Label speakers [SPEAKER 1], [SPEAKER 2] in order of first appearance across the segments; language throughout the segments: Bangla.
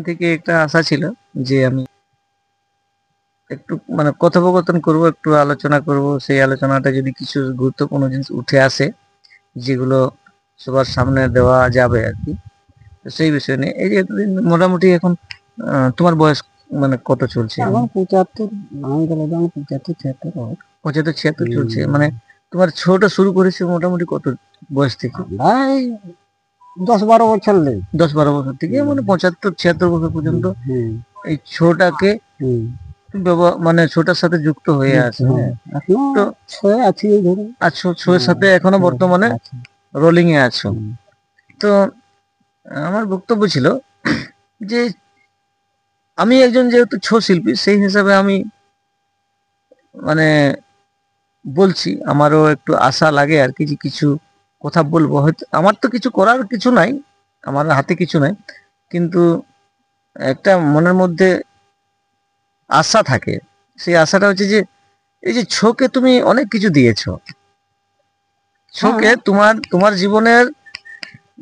[SPEAKER 1] থেকে একটা আশা ছিল যে আমি একটু মানে কথোপকথন করব, একটু আলোচনা করব। সেই আলোচনাটা যদি কিছু গুরুত্বপূর্ণ জিনিস উঠে আসে যেগুলো সবার সামনে দেওয়া যাবে আর কি, তো সেই বিষয় নিয়ে। এই যে এতদিন মোটামুটি এখন তোমার বয়স মানে কত চলছে এখন?
[SPEAKER 2] আমার 75, আমি গেলে তো আমার 75-76 হবে।
[SPEAKER 1] 75-76 চলছে, মানে তোমার ছোটা শুরু করেছে মোটামুটি কত বয়স থেকে?
[SPEAKER 2] আমরা এই 10-12 বছর নেই।
[SPEAKER 1] 10-12 বছর থেকে, মানে 75-76 বছর পর্যন্ত
[SPEAKER 2] হুম
[SPEAKER 1] এই ছোটাকে
[SPEAKER 2] হুম
[SPEAKER 1] মানে ছোটার সাথে যুক্ত হয়ে
[SPEAKER 2] যুক্ত,
[SPEAKER 1] আছে। হ্যাঁ,
[SPEAKER 2] এখনো
[SPEAKER 1] তো
[SPEAKER 2] ছয়ে আছি এই ধরুন।
[SPEAKER 1] আছো, ছোয়ের সাথে এখনো বর্তমানে
[SPEAKER 2] আছি।
[SPEAKER 1] রোলিং এ আছো।
[SPEAKER 2] হুম।
[SPEAKER 1] তো আমার বক্তব্য ছিল যে আমি একজন যেহেতু ছৌ শিল্পী, সেই হিসাবে আমি মানে বলছি, আমারও একটু আশা লাগে আর কি, যে কিছু কথা বলবো। হয়তো আমার তো কিছু করার কিছু নাই, আমার হাতে কিছু নাই, কিন্তু একটা মনের মধ্যে আশা থাকে। সেই আশাটা হচ্ছে যে এই যে ছৌকে তুমি অনেক কিছু দিয়েছো,
[SPEAKER 2] হ্যাঁ।
[SPEAKER 1] ছৌকে তোমার তোমার জীবনের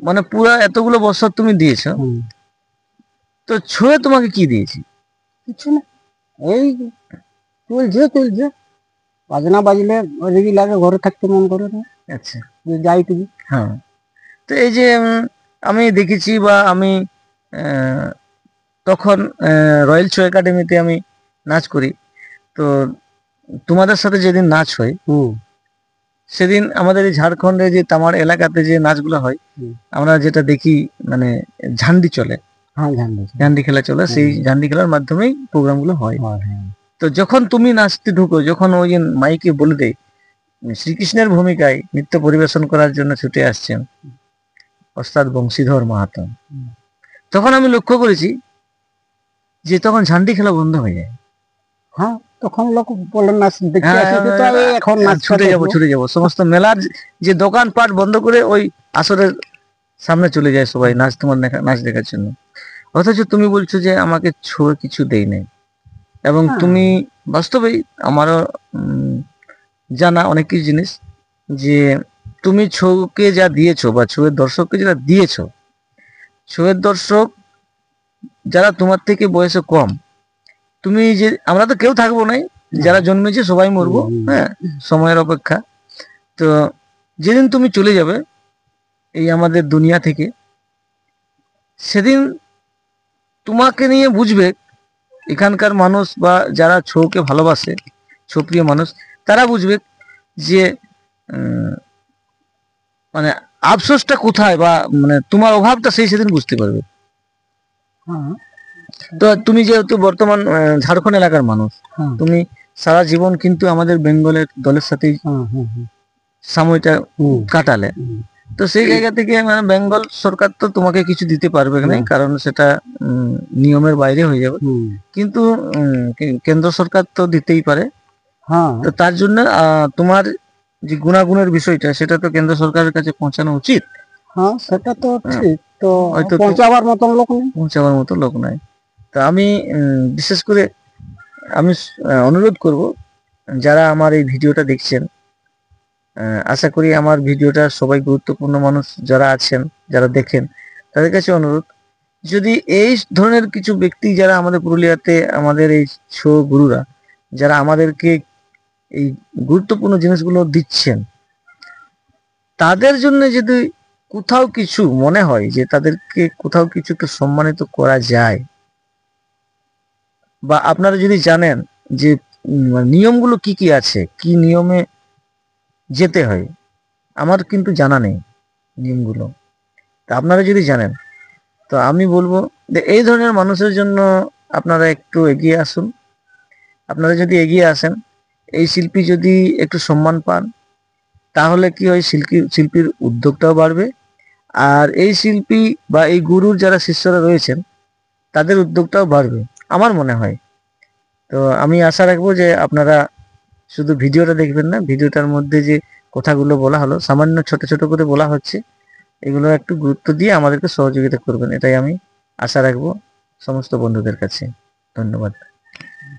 [SPEAKER 1] মানে পুরা এতগুলো বছর তুমি দিয়েছো,
[SPEAKER 2] হুম।
[SPEAKER 1] তো ছুঁয়ে তোমাকে কি দিয়েছি?
[SPEAKER 2] কিছু না, এই চলছে। বাজনা বাজলে ওদিকে লাগে, ঘরে থাকতে মন করে না,
[SPEAKER 1] আচ্ছা।
[SPEAKER 2] যে যাই তুমি।
[SPEAKER 1] হ্যাঁ, তো এই যে আমি দেখেছি বা আমি আহ, তখন রয়্যাল ছৌ একাডেমিতে আমি নাচ করি। তো তোমাদের সাথে যেদিন নাচ হয়,
[SPEAKER 2] হুম
[SPEAKER 1] সেদিন আমাদের এই ঝাড়খণ্ডে যে তামার এলাকাতে যে নাচগুলো হয়,
[SPEAKER 2] হুম।
[SPEAKER 1] আমরা যেটা দেখি মানে ঝান্ডি চলে,
[SPEAKER 2] হ্যাঁ, জানবে।
[SPEAKER 1] ঝান্ডি খেলা চলে, সেই ঝান্ডি খেলার মাধ্যমেই প্রোগ্রামগুলো হয়। তো যখন তুমি নাচতে ঢুকো, যখন ওই যে মাইকে বলে দেয় শ্রীকৃষ্ণের ভূমিকায় নৃত্য পরিবেশন করার জন্য ছুটে আসছেন ওস্তাদ বংশীধর মাহাতো, তখন আমি লক্ষ্য করেছি যে তখন ঝান্ডি খেলা বন্ধ হয়ে যায়।
[SPEAKER 2] হ্যাঁ, তখন লোক বলে নাচ দেখতে
[SPEAKER 1] হ্যাঁ,
[SPEAKER 2] আসে, তো এই এখন নাচটা
[SPEAKER 1] ছুটে যাবো
[SPEAKER 2] দেখবো।
[SPEAKER 1] ছুটে যাবো, সমস্ত মেলার যে দোকানপাট বন্ধ করে ওই আসরের সামনে চলে যায় সবাই নাচ, তোমার নাচ দেখার জন্য। অথচ তুমি বলছো যে আমাকে ছুঁয়ে কিছু দেই নাই, এবং
[SPEAKER 2] হ্যাঁ
[SPEAKER 1] তুমি বাস্তবেই আমারও জানা অনেক কিছু জিনিস, যে তুমি ছৌকে যা দিয়েছো বা ছৌয়ের দর্শককে যেটা দিয়েছো, ছৌয়ের দর্শক যারা তোমার থেকে বয়সে কম, তুমি যে আমরা তো কেউ থাকবো নাই, যারা জন্মেছে সবাই মরবো। হ্যাঁ, সময়ের অপেক্ষা। তো যেদিন তুমি চলে যাবে এই আমাদের দুনিয়া থেকে, সেদিন তোমাকে নিয়ে বুঝবে এখানকার মানুষ বা যারা ছৌকে ভালোবাসে, ছৌ প্রিয় মানুষ, তারা বুঝবে যে উম, মানে আফসোসটা কোথায়, বা মানে তোমার অভাবটা সেই সেদিন বুঝতে পারবে।
[SPEAKER 2] হ্যাঁ
[SPEAKER 1] তো তুমি যেহেতু বর্তমান ঝাড়খণ্ড এলাকার মানুষ,
[SPEAKER 2] হ্যাঁ
[SPEAKER 1] তুমি সারা জীবন কিন্তু আমাদের বেঙ্গলের দলের সাথেই
[SPEAKER 2] হ্যাঁ হ্যাঁ
[SPEAKER 1] সময়টা
[SPEAKER 2] হুম
[SPEAKER 1] কাটালে।
[SPEAKER 2] হুম।
[SPEAKER 1] তো সেই জায়গা থেকে মানে বেঙ্গল সরকার তো তোমাকে কিছু দিতে পারবে না, কারণ সেটা নিয়মের বাইরে হয়ে যাবে।
[SPEAKER 2] হুম।
[SPEAKER 1] কিন্তু কেন্দ্র সরকার তো দিতেই পারে।
[SPEAKER 2] হ্যাঁ
[SPEAKER 1] তো তার জন্য তোমার যে গুণাগুণের বিষয়টা, সেটা তো কেন্দ্র সরকারের কাছে পৌঁছানো উচিত।
[SPEAKER 2] হ্যাঁ, সেটা তো
[SPEAKER 1] হ্যাঁ,
[SPEAKER 2] ঠিক, তো
[SPEAKER 1] হয়তো
[SPEAKER 2] পৌঁছাবার মতন লোক নেই।
[SPEAKER 1] পৌঁছাবার মতো লোক নাই। তো আমি বিশেষ করে আমি অনুরোধ করব, যারা আমার এই ভিডিওটা দেখছেন, আশা করি আমার ভিডিওটা সবাই গুরুত্বপূর্ণ মানুষ যারা আছেন, যারা দেখেন, তাদের কাছে অনুরোধ, যদি এই ধরনের কিছু ব্যক্তি যারা আমাদের পুরুলিয়াতে, আমাদের এই ছৌ গুরুরা যারা আমাদেরকে এই গুরুত্বপূর্ণ জিনিসগুলো দিচ্ছেন, তাদের জন্য যদি কোথাও কিছু মনে হয় যে তাদেরকে কোথাও কিছু একটু সম্মানিত করা যায়, বা আপনারা যদি জানেন যে নিয়মগুলো কি কি আছে, কি নিয়মে যেতে হয়, আমার কিন্তু জানা নেই নিয়মগুলো, তা আপনারা যদি জানেন, তো আমি বলবো যে এই ধরনের মানুষের জন্য আপনারা একটু এগিয়ে আসুন। আপনারা যদি এগিয়ে আসেন, এই শিল্পী যদি একটু সম্মান পান, তাহলে কি হয়, শিল্পীর উদ্যোগটাও বাড়বে, আর এই শিল্পী বা এই গুরুর যারা শিষ্যরা রয়েছেন তাদের উদ্যোগটাও বাড়বে আমার মনে হয়। তো আমি আশা রাখবো যে আপনারা শুধু ভিডিওটা দেখবেন না, ভিডিওটার মধ্যে যে কথাগুলো বলা হলো, সামান্য ছোট ছোট করে বলা হচ্ছে, এগুলো একটু গুরুত্ব দিয়ে আমাদেরকে সহযোগিতা করবেন, এটাই আমি আশা রাখবো সমস্ত বন্ধুদের কাছে। ধন্যবাদ।